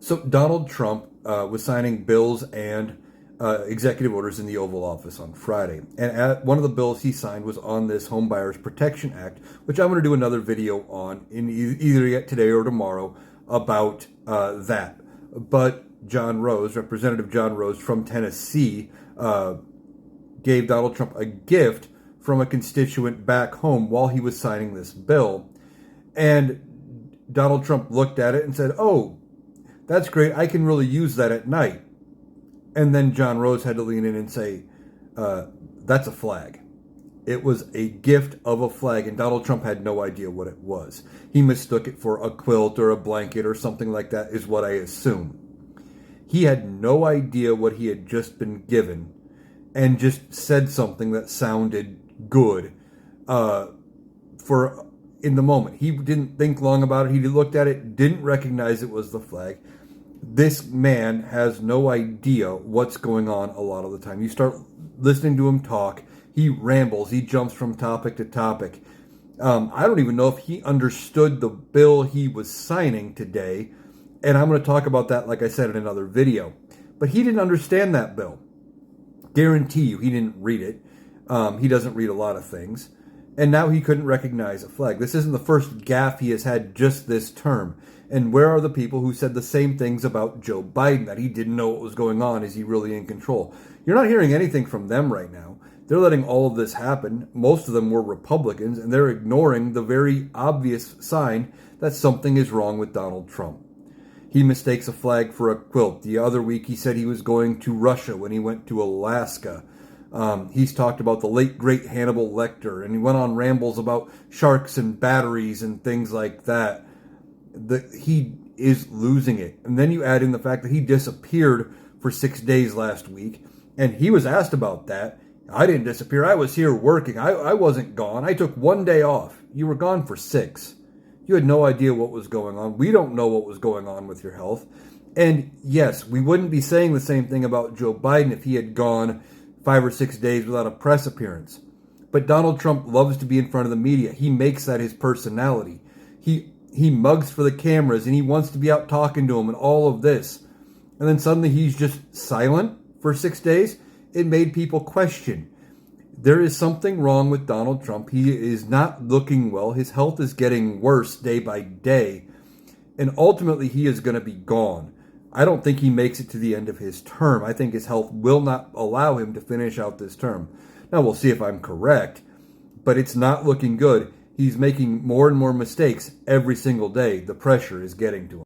So Donald Trump was signing bills and executive orders in the Oval Office on Friday. And one of the bills he signed was on this Home Buyers Protection Act, which I'm going to do another video on in either yet today or tomorrow about that. But Representative John Rose from Tennessee, gave Donald Trump a gift from a constituent back home while he was signing this bill. And Donald Trump looked at it and said, "Oh, that's great. I can really use that at night." And then John Rose had to lean in and say, that's a flag. It was a gift of a flag, and Donald Trump had no idea what it was. He mistook it for a quilt or a blanket or something like that, is what I assume. He had no idea what he had just been given and just said something that sounded good for in the moment. He didn't think long about it. He looked at it, didn't recognize it was the flag. This man has no idea what's going on a lot of the time. You start listening to him talk, he rambles, he jumps from topic to topic. I don't even know if he understood the bill he was signing today, and I'm going to talk about that, like I said, in another video. But he didn't understand that bill. Guarantee you, he didn't read it. He doesn't read a lot of things. And now he couldn't recognize a flag. This isn't the first gaffe he has had just this term. And where are the people who said the same things about Joe Biden, that he didn't know what was going on? Is he really in control? You're not hearing anything from them right now. They're letting all of this happen. Most of them were Republicans, and they're ignoring the very obvious sign that something is wrong with Donald Trump. He mistakes a flag for a quilt. The other week he said he was going to Russia when he went to Alaska. He's talked about the late, great Hannibal Lecter, and he went on rambles about sharks and batteries and things like that. He is losing it. And then you add in the fact that he disappeared for 6 days last week, and he was asked about that. I didn't disappear. I was here working. I wasn't gone. I took 1 day off. You were gone for 6. You had no idea what was going on. We don't know what was going on with your health. And yes, we wouldn't be saying the same thing about Joe Biden if he had gone 5 or 6 days without a press appearance. But Donald Trump loves to be in front of the media. He makes that his personality. He mugs for the cameras, and he wants to be out talking to them and all of this. And then suddenly he's just silent for 6 days. It made people question. There is something wrong with Donald Trump. He is not looking well. His health is getting worse day by day. And ultimately, he is going to be gone. I don't think he makes it to the end of his term. I think his health will not allow him to finish out this term. Now, we'll see if I'm correct, but it's not looking good. He's making more and more mistakes every single day. The pressure is getting to him.